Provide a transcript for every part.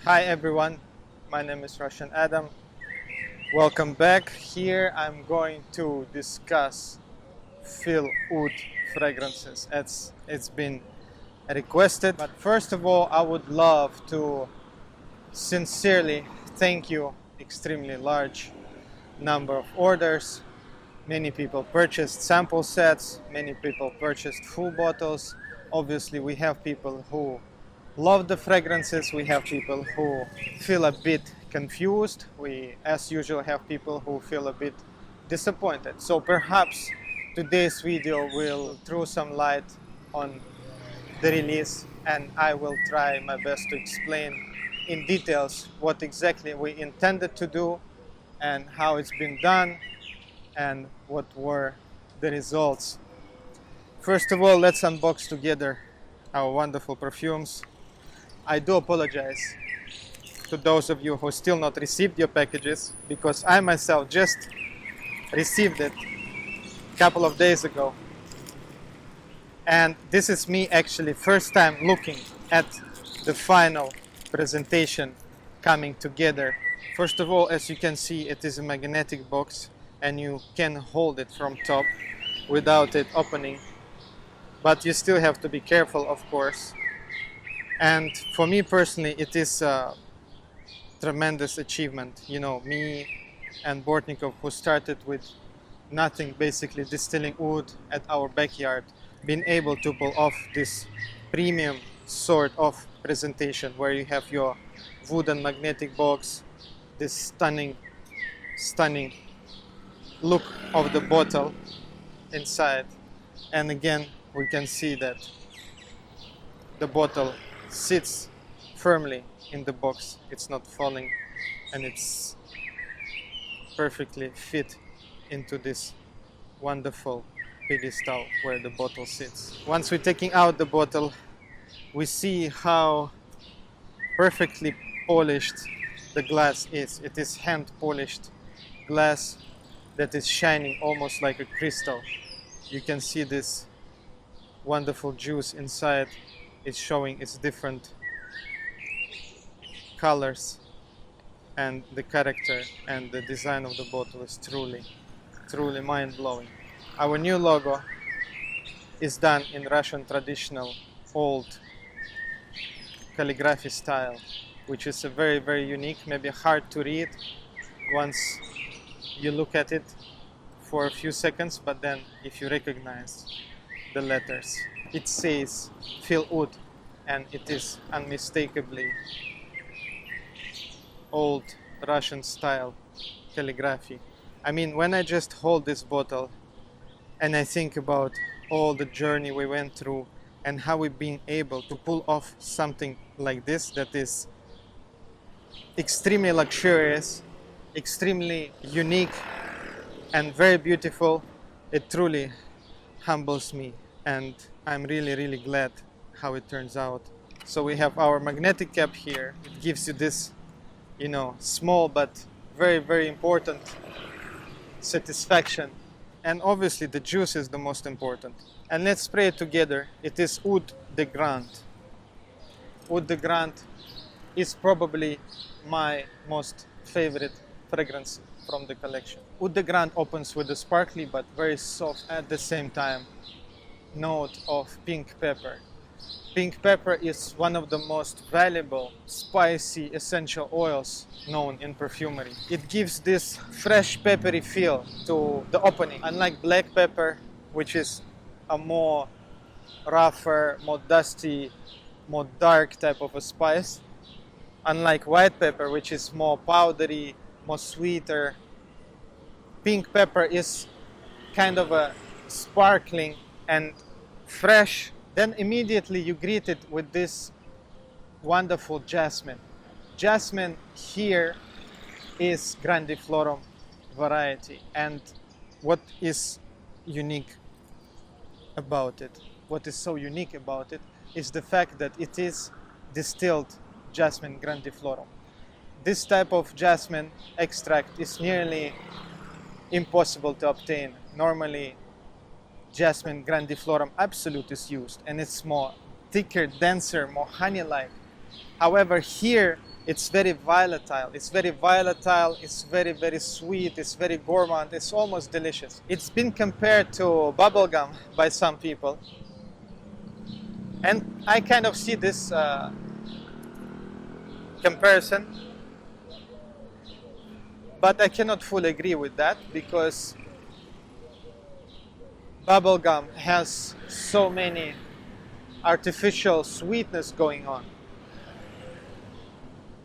Hi everyone, my name is Russian Adam. Welcome back. Here I'm going to discuss Feel Oud fragrances. It's been requested. But first of all, I would love to sincerely thank you. Extremely large number of orders. Many people purchased sample sets. Many people purchased full bottles. Obviously, we have people who love the fragrances. We have people who feel a bit confused. We, as usual, have people who feel a bit disappointed. So perhaps today's video will throw some light on the release, and I will try my best to explain in details what exactly we intended to do and how it's been done and what were the results. First of all, let's unbox together our wonderful perfumes. I do apologize to those of you who still not received your packages, because I myself just received it a couple of days ago. And this is me actually first time looking at the final presentation coming together. First of all, as you can see, it is a magnetic box and you can hold it from top without it opening. But you still have to be careful, of course. And for me personally, it is a tremendous achievement. You know, me and Bortnikov, who started with nothing, basically distilling oud at our backyard, been able to pull off this premium sort of presentation where you have your wooden magnetic box, this stunning look of the bottle inside. And again, we can see that the bottle sits firmly in the box. It's not falling, and it's perfectly fit into this wonderful pedestal where the bottle sits. Once we're taking out the bottle, we see how perfectly polished the glass is. It is hand polished glass that is shining almost like a crystal. You can see this wonderful juice inside. It's showing its different colors, and the character and the design of the bottle is truly mind-blowing. Our new logo is done in Russian traditional old calligraphy style, which is a very unique, maybe hard to read once you look at it for a few seconds, but then if you recognize the letters, it says Feel Oud, and it is unmistakably old Russian style calligraphy. I mean, when I just hold this bottle and I think about all the journey we went through and how we've been able to pull off something like this that is extremely luxurious, extremely unique, and very beautiful, it truly humbles me, and I'm really glad how it turns out. So we have our magnetic cap here. It gives you this, you know, small but very important satisfaction. And obviously the juice is the most important. And let's spray it together. It is Oud de Grande. Oud de Grande is probably my most favorite fragrance from the collection. Oud de Grande opens with a sparkly but very soft at the same time note of pink pepper. Pink pepper is one of the most valuable spicy essential oils known in perfumery. It gives this fresh peppery feel to the opening. Unlike black pepper, which is a more rougher, more dusty, more dark type of a spice, unlike white pepper, which is more powdery, more sweeter, pink pepper is kind of a sparkling and fresh. Then immediately you greet it with this wonderful jasmine. Jasmine here is grandiflorum variety, and what is unique about it, what is so unique about it, is the fact that it is distilled jasmine grandiflorum. This type of jasmine extract is nearly impossible to obtain. Normally Jasmine grandiflorum absolute is used, and it's more thicker, denser, more honey-like. However, here it's very volatile. It's very volatile, it's very, very sweet, it's very gourmand, it's almost delicious. It's been compared to bubblegum by some people. And I kind of see this comparison, but I cannot fully agree with that because bubblegum has so many artificial sweetness going on.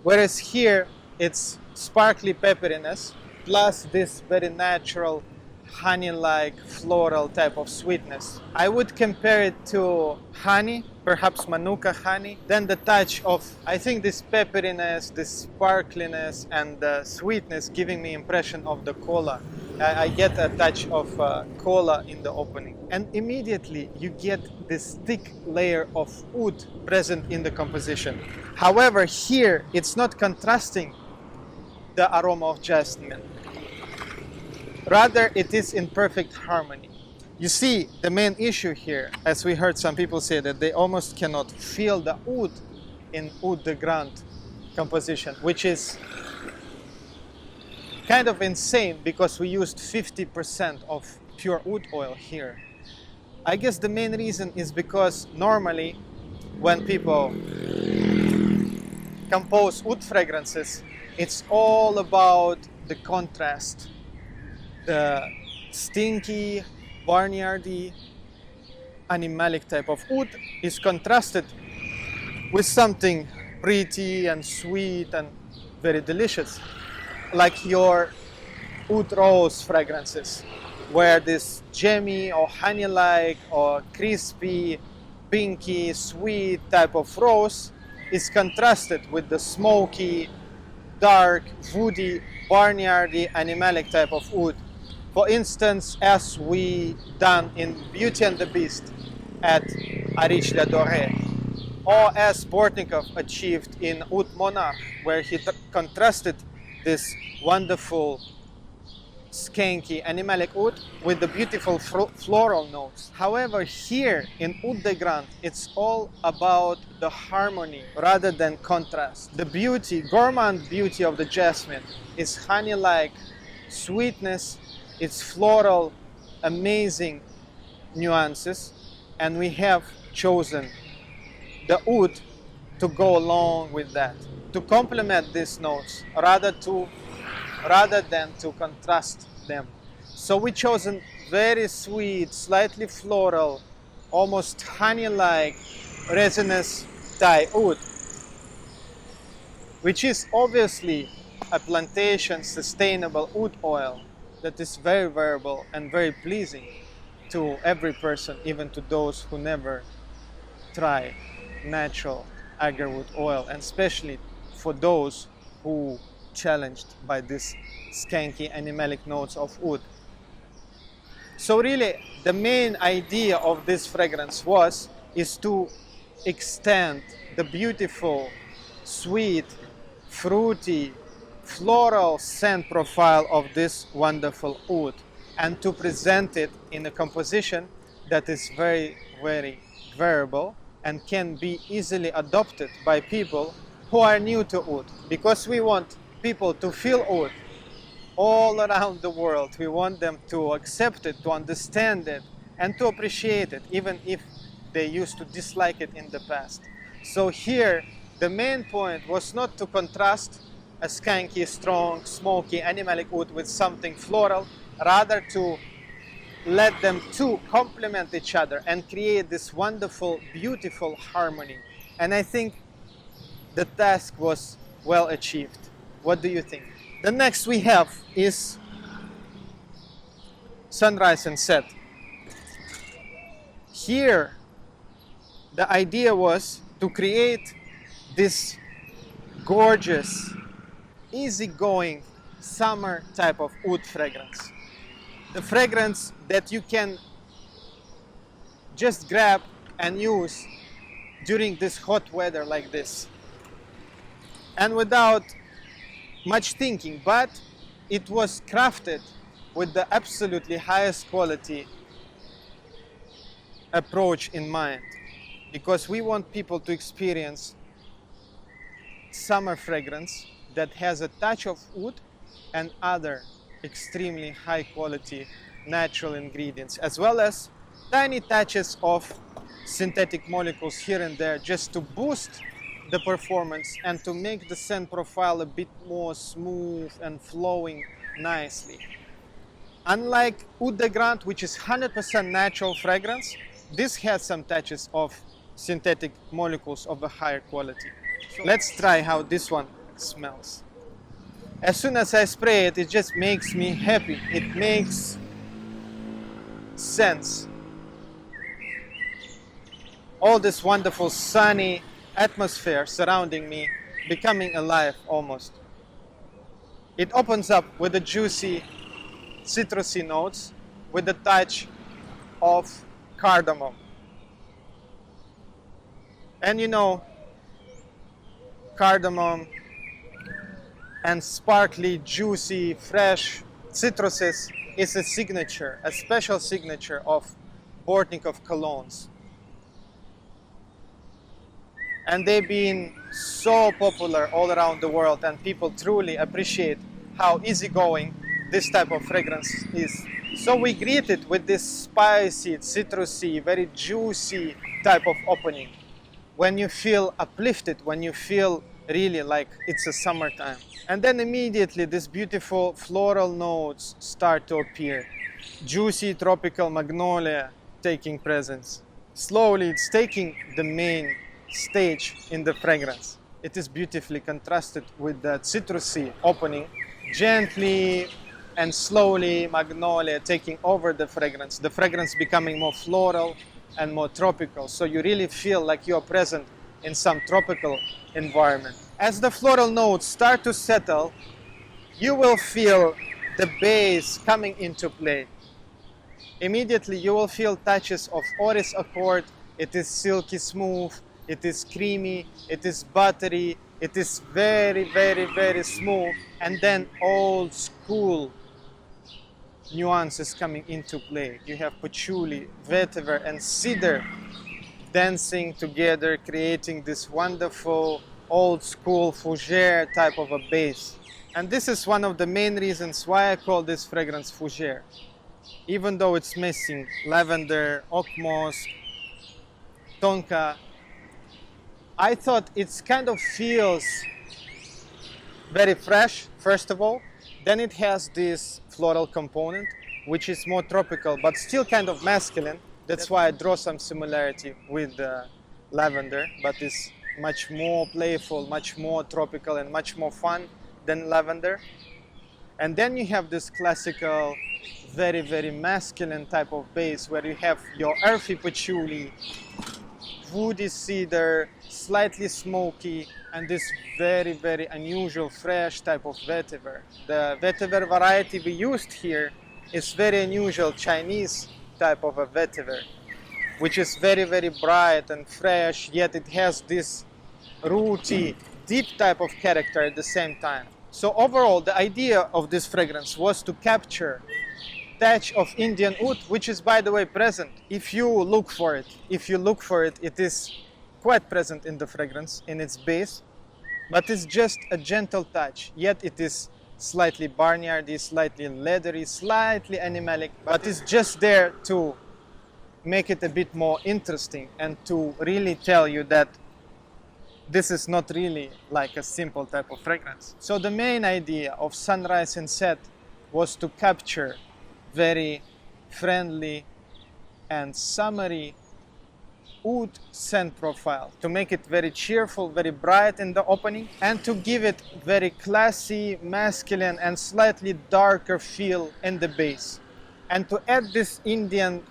Whereas here it's sparkly pepperiness plus this very natural honey-like floral type of sweetness. I would compare it to honey, perhaps Manuka honey, then the touch of, I think, this pepperiness, this sparkliness and the sweetness giving me impression of the cola. I get a touch of cola in the opening. And immediately you get this thick layer of oud present in the composition. However, here it's not contrasting the aroma of jasmine. Rather, it is in perfect harmony. You see, the main issue here, as we heard some people say, that they almost cannot feel the oud in Oud de Grande composition, which is kind of insane because we used 50% of pure oud oil here. I guess the main reason is because normally when people compose oud fragrances, it's all about the contrast. The stinky, barnyardy, animalic type of oud is contrasted with something pretty and sweet and very delicious, like your oud rose fragrances, where this jammy or honey-like or crispy, pinky, sweet type of rose is contrasted with the smoky, dark, woody, barnyardy, animalic type of oud. For instance, as we done in Beauty and the Beast at Ariche la Dorée, or as Bortnikov achieved in Oud Monarch, where he contrasted this wonderful, skanky, animalic oud with the beautiful floral notes. However, here in Oud de Grande, it's all about the harmony rather than contrast. The beauty, gourmand beauty of the jasmine is honey-like sweetness, it's floral, amazing nuances, and we have chosen the oud to go along with that, to complement these notes rather than to contrast them. So we chosen very sweet, slightly floral, almost honey-like resinous Thai oud, which is obviously a plantation sustainable oud oil that is very variable and very pleasing to every person, even to those who never try natural agarwood oil, and especially for those who challenged by this skanky animalic notes of oud. So really the main idea of this fragrance is to extend the beautiful, sweet, fruity, floral scent profile of this wonderful oud, and to present it in a composition that is very, very variable and can be easily adopted by people who are new to oud, because we want people to feel oud all around the world. We want them to accept it, to understand it, and to appreciate it, even if they used to dislike it in the past. So here, the main point was not to contrast a skanky, strong, smoky, animalic oud with something floral, rather to let them two complement each other and create this wonderful, beautiful harmony. And I think the task was well achieved. What do you think? The next we have is Sunrise and Set. Here, the idea was to create this gorgeous, easygoing summer type of oud fragrance. The fragrance that you can just grab and use during this hot weather like this, and without much thinking, but it was crafted with the absolutely highest quality approach in mind, because we want people to experience summer fragrance that has a touch of wood and other extremely high quality natural ingredients, as well as tiny touches of synthetic molecules here and there, just to boost the performance and to make the scent profile a bit more smooth and flowing nicely. Unlike Oud de Grande, which is 100% natural fragrance, this has some touches of synthetic molecules of a higher quality. Let's try how this one smells. As soon as I spray it, it just makes me happy. It makes sense. All this wonderful sunny atmosphere surrounding me, becoming alive almost. It opens up with the juicy citrusy notes with a touch of cardamom. And you know, cardamom and sparkly, juicy, fresh citruses is a signature, a special signature of Bortnikov colognes. And they've been so popular all around the world, and people truly appreciate how easygoing this type of fragrance is. So we greet it with this spicy, citrusy, very juicy type of opening. When you feel uplifted, when you feel really like it's a summertime. And then immediately these beautiful floral notes start to appear. Juicy tropical magnolia taking presence. Slowly it's taking the main stage in the fragrance. It is beautifully contrasted with the citrusy opening. Gently and slowly magnolia taking over the fragrance becoming more floral and more tropical, so you really feel like you are present in some tropical environment. As the floral notes start to settle, you will feel the base coming into play. Immediately you will feel touches of Oris accord. It is silky smooth, it is creamy, it is buttery, it is very, very, very smooth, and then old school nuances coming into play. You have patchouli, vetiver, and cedar dancing together, creating this wonderful old school fougere type of a base. And this is one of the main reasons why I call this fragrance fougere. Even though it's missing lavender, oak moss, tonka, I thought it kind of feels very fresh, first of all. Then it has this floral component, which is more tropical, but still kind of masculine. That's why I draw some similarity with lavender, but it's much more playful, much more tropical, and much more fun than lavender. And then you have this classical, very, very masculine type of base where you have your earthy patchouli, woody cedar, slightly smoky, and this very, very unusual fresh type of vetiver. The vetiver variety we used here is very unusual Chinese type of a vetiver, which is very, very bright and fresh, yet it has this rooty, deep type of character at the same time. So overall, the idea of this fragrance was to capture touch of Indian oud, which is, by the way, present. If you look for it, it is quite present in the fragrance, in its base, but it's just a gentle touch, yet it is slightly barnyardy, slightly leathery, slightly animalic, but it's just there to make it a bit more interesting and to really tell you that this is not really like a simple type of fragrance. So the main idea of Sunrise and Set was to capture very friendly and summery oud scent profile, to make it very cheerful, very bright in the opening, and to give it very classy, masculine, and slightly darker feel in the base. And to add this Indian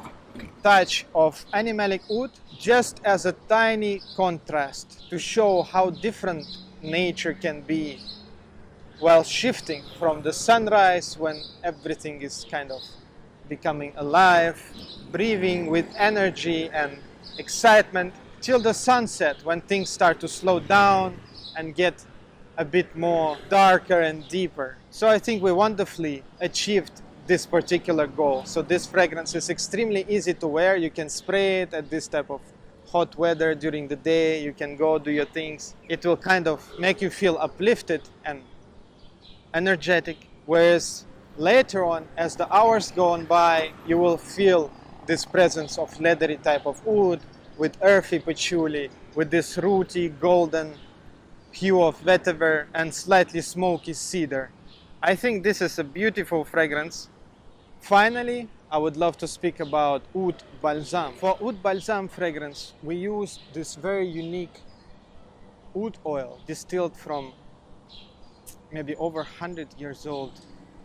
touch of animalic oud just as a tiny contrast to show how different nature can be while shifting from the sunrise when everything is kind of becoming alive, breathing with energy and excitement, till the sunset when things start to slow down and get a bit more darker and deeper. So I think we wonderfully achieved this particular goal. So this fragrance is extremely easy to wear. You can spray it at this type of hot weather during the day, you can go do your things. It will kind of make you feel uplifted and energetic, whereas later on, as the hours go on by, you will feel this presence of leathery type of oud with earthy patchouli, with this rooty golden hue of vetiver and slightly smoky cedar. I think this is a beautiful fragrance. Finally, I would love to speak about Oud Balsam. For Oud Balsam fragrance, we use this very unique oud oil distilled from maybe over 100 years old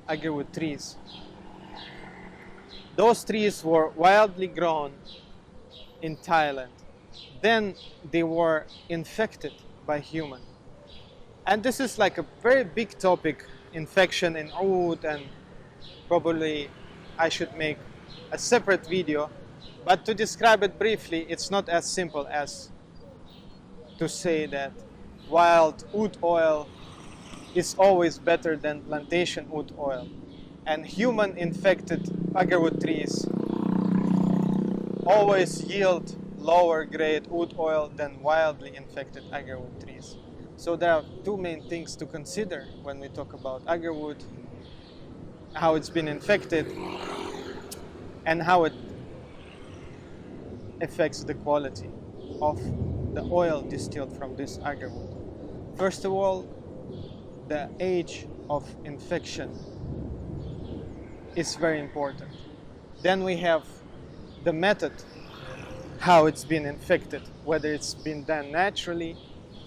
agarwood trees. Those trees were wildly grown in Thailand. Then they were infected by human. And this is like a very big topic, infection in oud, and probably I should make a separate video. But to describe it briefly, it's not as simple as to say that wild oud oil is always better than plantation oud oil. And human infected agarwood trees always yield lower grade oud oil than wildly infected agarwood trees. So there are two main things to consider when we talk about agarwood: how it's been infected and how it affects the quality of the oil distilled from this agarwood. First of all, the age of infection is very important. Then we have the method, how it's been infected, whether it's been done naturally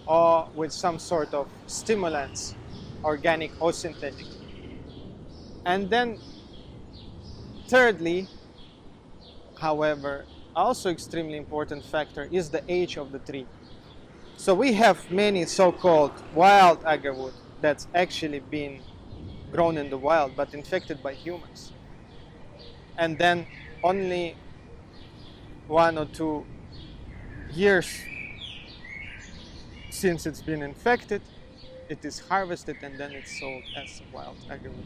or with some sort of stimulants, organic or synthetic. And then thirdly, however, also extremely important factor is the age of the tree. So we have many so-called wild agarwood that's actually been grown in the wild but infected by humans. And then only 1 or 2 years since it's been infected, it is harvested and then it's sold as wild agarwood.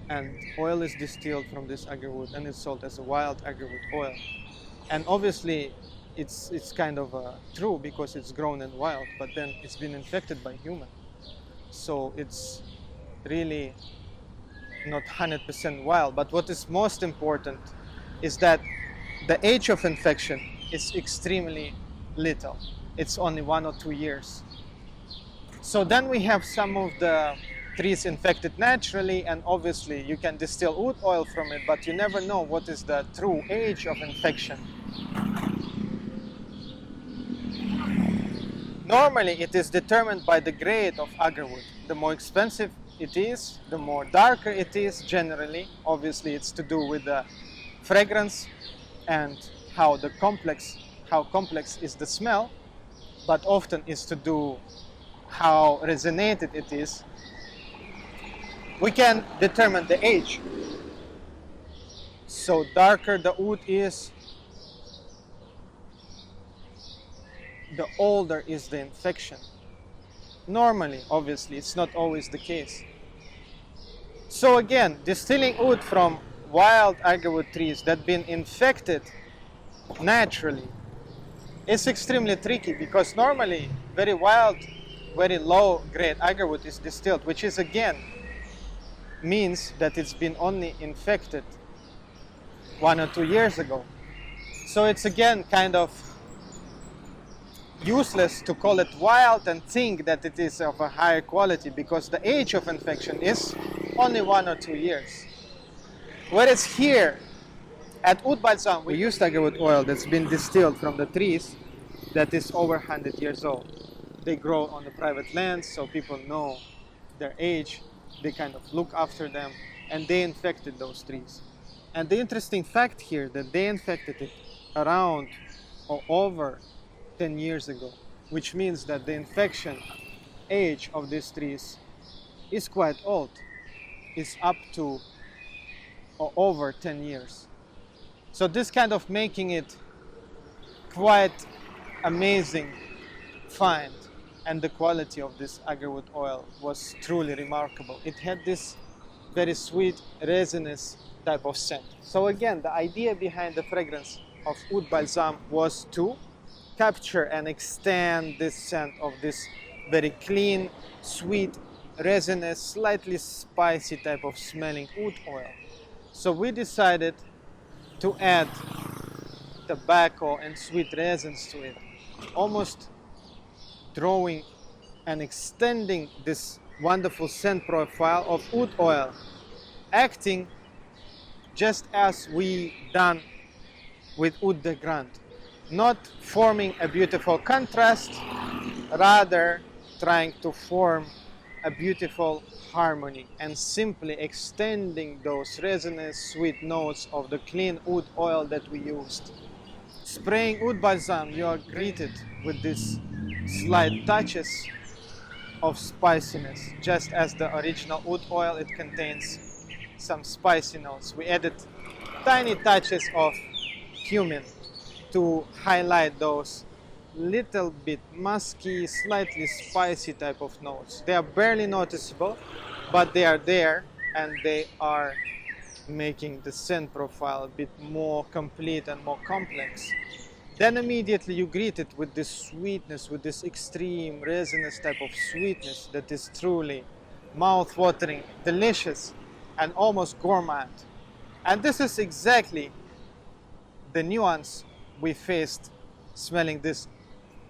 And oil is distilled from this agarwood and it's sold as a wild agarwood oil. And obviously it's kind of true because it's grown in wild, but then it's been infected by human. So it's really not 100% wild. But what is most important is that the age of infection is extremely little. It's only 1 or 2 years. So then we have some of the trees infected naturally, and obviously you can distill oud oil from it, but you never know what is the true age of infection. Normally it is determined by the grade of agarwood. The more expensive it is, the more darker it is generally. Obviously it's to do with the fragrance and how complex is the smell, but often is to do how resonated it is. We can determine the age. So darker the oud is, the older is the infection. Normally, obviously, it's not always the case. So again, distilling oud from wild agarwood trees that have been infected naturally is extremely tricky, because normally very wild, very low grade agarwood is distilled, which is again means that it's been only infected 1 or 2 years ago. So it's again kind of useless to call it wild and think that it is of a higher quality, because the age of infection is only 1 or 2 years. Whereas here at Oud Balsam, we used agarwood oil that's been distilled from the trees that is over 100 years old. They grow on the private lands, so people know their age. They kind of look after them, and they infected those trees. And the interesting fact here that they infected it around or over 10 years ago, which means that the infection age of these trees is quite old. It's up to or over 10 years. So this kind of making it quite amazing find, and the quality of this agarwood oil was truly remarkable. It had this very sweet resinous type of scent. So again, the idea behind the fragrance of Oud Balsam was to capture and extend this scent of this very clean, sweet, resinous, slightly spicy type of smelling oud oil. So we decided to add tobacco and sweet resins to it, almost drawing and extending this wonderful scent profile of oud oil, acting just as we done with Oud de Grande, not forming a beautiful contrast, rather trying to form a beautiful harmony and simply extending those resinous sweet notes of the clean oud oil that we used. Spraying Oud Balsam, you are greeted with these slight touches of spiciness. Just as the original oud oil, it contains some spicy notes. We added tiny touches of cumin to highlight those little bit musky, slightly spicy type of notes. They are barely noticeable, but they are there, and they are making the scent profile a bit more complete and more complex. Then immediately you greet it with this sweetness, with this extreme resinous type of sweetness that is truly mouth-watering, delicious, and almost gourmand. And this is exactly the nuance we faced smelling this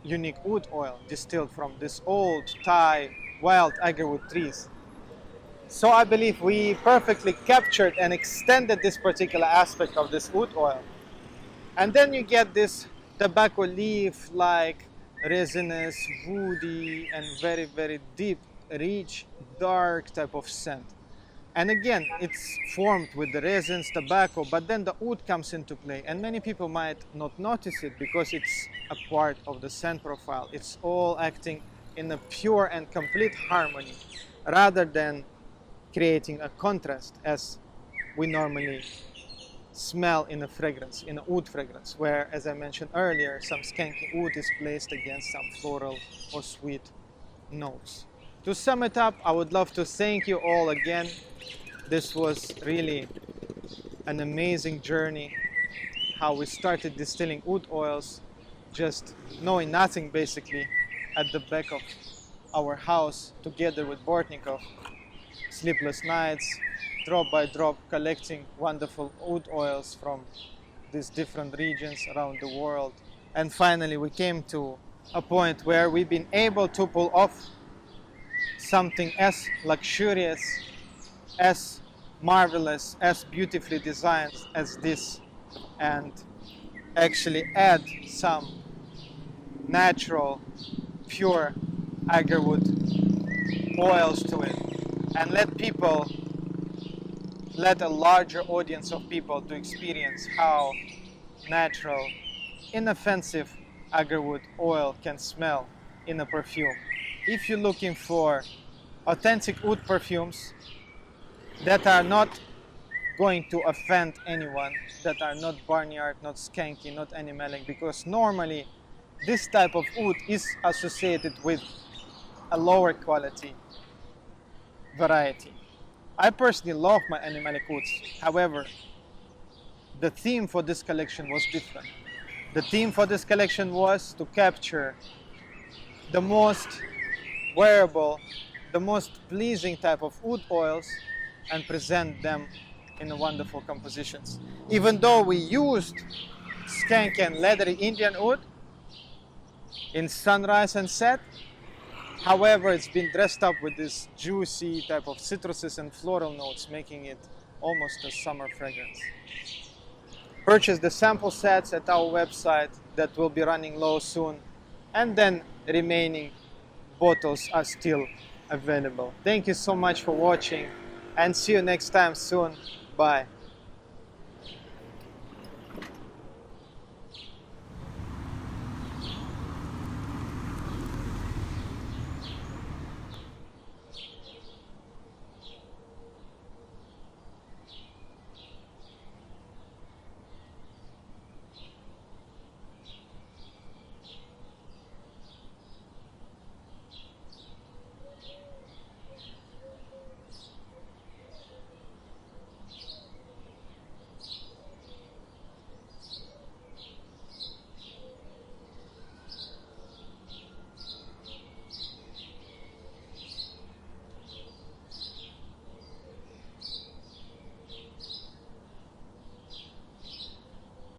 unique oud oil distilled from this old Thai wild agarwood trees. So I believe we perfectly captured and extended this particular aspect of this oud oil. And then you get this tobacco leaf-like resinous, woody, and very, very deep, rich, dark type of scent. And again, it's formed with the resins, tobacco, but then the oud comes into play. And many people might not notice it because it's a part of the scent profile. It's all acting in a pure and complete harmony rather than creating a contrast as we normally smell in a fragrance, in an oud fragrance, where, as I mentioned earlier, some skanky oud is placed against some floral or sweet notes. To sum it up, I would love to thank you all again. This was really an amazing journey, how we started distilling oud oils, just knowing nothing basically, at the back of our house together with Bortnikov. Sleepless nights, drop by drop, collecting wonderful oud oils from these different regions around the world. And finally we came to a point where we've been able to pull off something as luxurious, as marvelous, as beautifully designed as this, and actually add some natural, pure agarwood oils to it, and let a larger audience of people to experience how natural, inoffensive agarwood oil can smell in a perfume. If you're looking for authentic oud perfumes that are not going to offend anyone, that are not barnyard, not skanky, not animalic, because normally this type of oud is associated with a lower quality variety. I personally love my animalic ouds. However, the theme for this collection was different. The theme for this collection was to capture the most wearable, the most pleasing type of oud oils and present them in wonderful compositions. Even though we used skanky and leathery Indian oud in sunrise and set, however, it's been dressed up with this juicy type of citruses and floral notes, making it almost a summer fragrance. Purchase the sample sets at our website that will be running low soon, and then remaining bottles are still available. Thank you so much for watching, and see you next time soon. Bye.